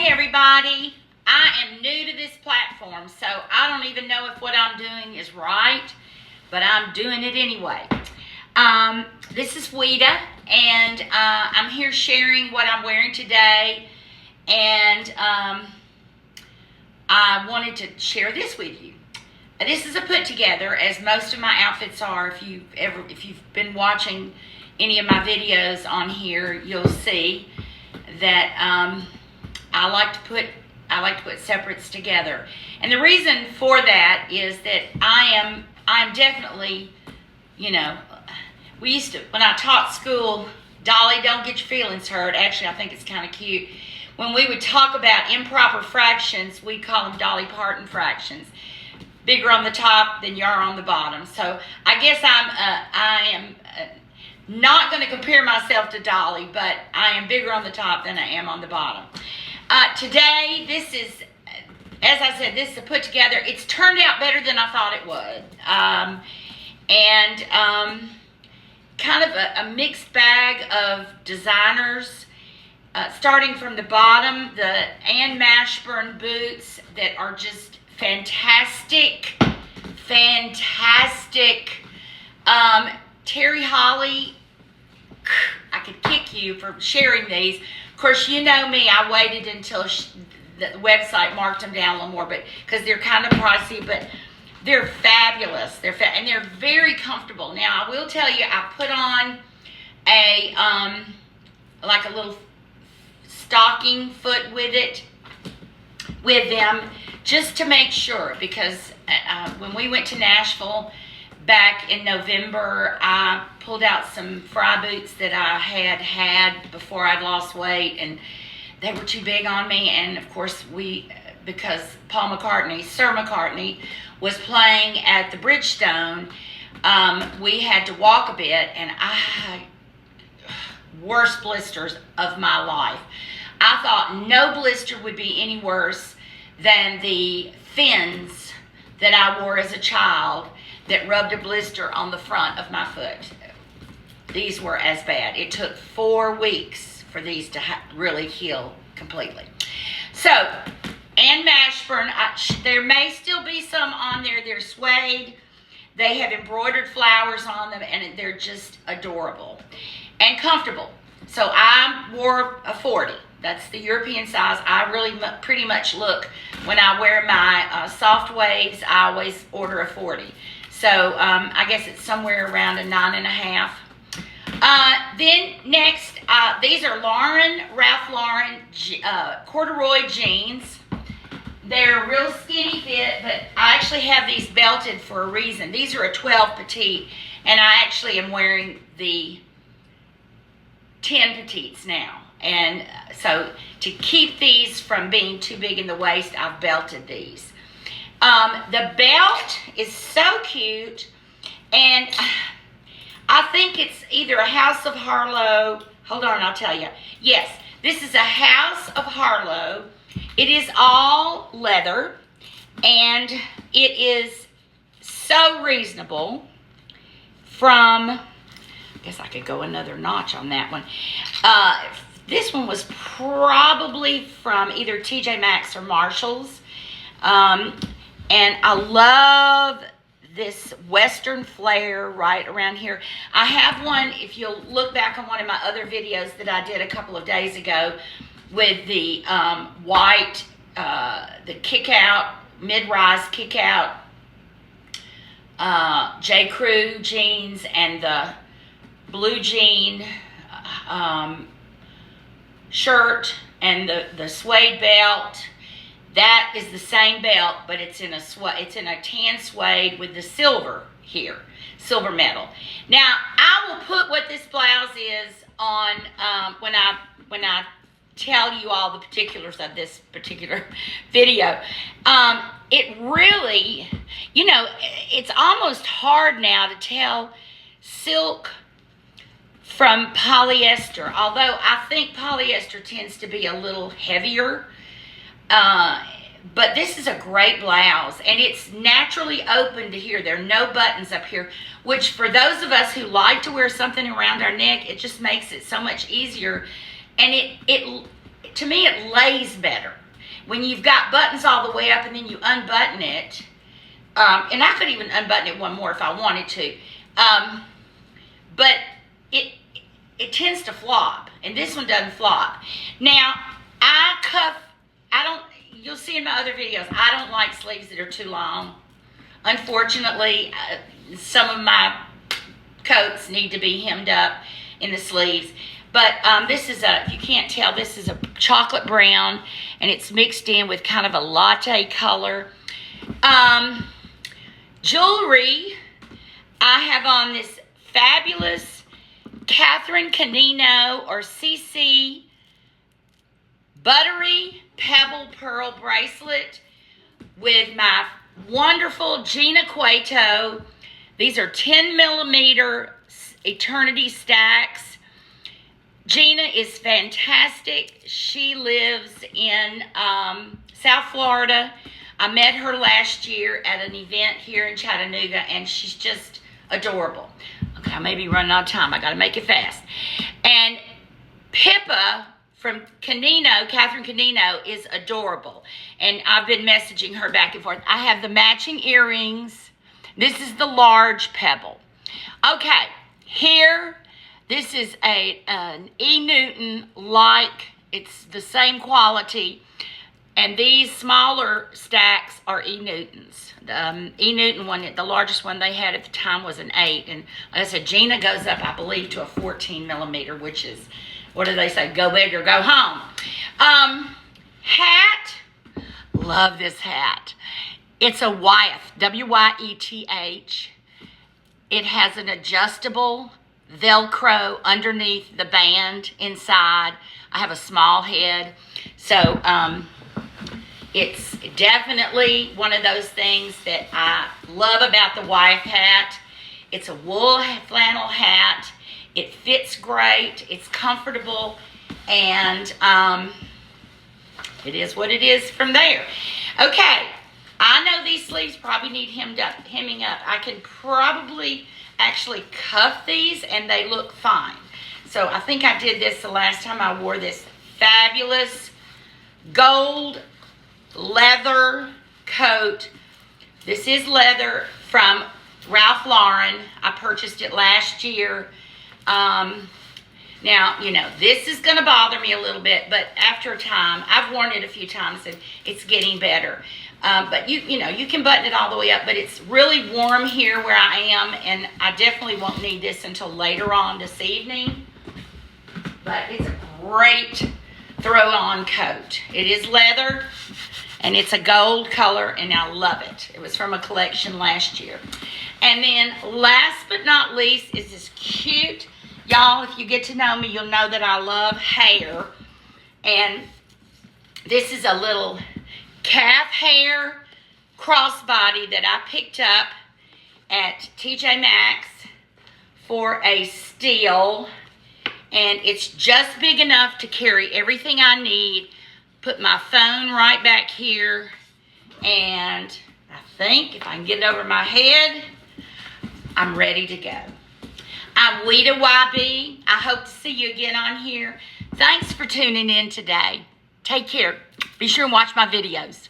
Hey everybody, I am new to this platform, so I don't even know if what I'm doing is right, but I'm doing it anyway. This is Wyeth, and I'm here sharing what I'm wearing today, and I wanted to share this with you. This is a put together, as most of my outfits are. If you've been watching any of my videos on here, you'll see that I like to put separates together. And the reason for that is that I'm definitely, we used to, when I taught school, Dolly, don't get your feelings hurt. Actually, I think it's kind of cute. When we would talk about improper fractions, we call them Dolly Parton fractions. Bigger on the top than you are on the bottom. So I guess I am not going to compare myself to Dolly, but I am bigger on the top than I am on the bottom. Today, this is, as I said, this is a put together. It's turned out better than I thought it would. Kind of a mixed bag of designers. Starting from the bottom, the Mashburn boots that are just fantastic. Terry Holly, I could kick you for sharing these. Of course, you know me, I waited until the website marked them down a little more, but because they're kind of pricey, but they're fabulous. And they're very comfortable. Now, I will tell you, I put on a like a little stocking foot with them, just to make sure, because when we went to Nashville back in November, I pulled out some fry boots that I had before I'd lost weight, and they were too big on me. And of course, because Sir McCartney was playing at the Bridgestone, we had to walk a bit, and I had worst blisters of my life. I thought no blister would be any worse than the fins that I wore as a child that rubbed a blister on the front of my foot. These were as bad. It took 4 weeks for these to really heal completely. So, Mashburn, there may still be some on there. They're suede. They have embroidered flowers on them, and they're just adorable and comfortable. So I wore a 40. That's the European size. I really pretty much look, when I wear my soft waves, I always order a 40. So I guess it's somewhere around a 9.5. Then next, these are Ralph Lauren corduroy jeans. They're real skinny fit, but I actually have these belted for a reason. These are a 12 petite, and I actually am wearing the 10 petites now. And so to keep these from being too big in the waist, I've belted these. The belt is so cute, and I think it's either a House of Harlow. Hold on, I'll tell you. Yes, this is a House of Harlow. It is all leather, and it is so reasonable. I guess I could go another notch on that one. This one was probably from either TJ Maxx or Marshall's. And I love this Western flare right around here. I have one, if you'll look back on one of my other videos that I did a couple of days ago, with the white, the kick-out, mid-rise kick-out J. Crew jeans, and the blue jean shirt, and the suede belt. That is the same belt, but it's in a tan suede with the silver here, silver metal. Now, I will put what this blouse is on when I tell you all the particulars of this particular video. It really, it's almost hard now to tell silk from polyester, although I think polyester tends to be a little heavier. But this is a great blouse, and it's naturally open to here. There are no buttons up here, which for those of us who like to wear something around our neck, it just makes it so much easier. And to me, it lays better. When you've got buttons all the way up and then you unbutton it, and I could even unbutton it one more if I wanted to, but it tends to flop, and this one doesn't flop. Now, you'll see in my other videos, I don't like sleeves that are too long. Unfortunately, some of my coats need to be hemmed up in the sleeves. But this is if you can't tell, this is a chocolate brown, and it's mixed in with kind of a latte color. Jewelry, I have on this fabulous CANINO or CC buttery pebble pearl bracelet with my wonderful Gina Cueto. These are 10 millimeter eternity stacks. Gina is fantastic. She lives in South Florida. I met her last year at an event here in Chattanooga, and she's just adorable. Okay, I may be running out of time. I got to make it fast. And Pippa from CANINO, Catherine CANINO, is adorable. And I've been messaging her back and forth. I have the matching earrings. This is the large pebble. Okay, here, this is an E. Newton like. It's the same quality. And these smaller stacks are E. Newtons. The E. Newton one, the largest one they had at the time was an 8. And like I said, Gina goes up, I believe, to a 14 millimeter, which is, what do they say, go big or go home. Hat, love this hat. It's a Wyeth, W-Y-E-T-H. It has an adjustable Velcro underneath the band inside. I have a small head. So, it's definitely one of those things that I love about the Wyeth hat. It's a wool flannel hat. It fits great. It's comfortable. And it is what it is from there. Okay. I know these sleeves probably need hemming up. I can probably actually cuff these and they look fine. So I think I did this the last time I wore this fabulous gold leather coat. This is leather from Ralph Lauren. I purchased it last year. Now, you know, this is going to bother me a little bit, but after a time, I've worn it a few times and it's getting better. But you know, you can button it all the way up, but it's really warm here where I am, and I definitely won't need this until later on this evening. But it's a great throw-on coat. It is leather, and it's a gold color, and I love it. It was from a collection last year. And then last but not least is this cute, y'all, if you get to know me, you'll know that I love hair. And this is a little calf hair crossbody that I picked up at TJ Maxx for a steal. And it's just big enough to carry everything I need. Put my phone right back here. And I think if I can get it over my head, I'm ready to go. I'm Weta YB. I hope to see you again on here. Thanks for tuning in today. Take care. Be sure and watch my videos.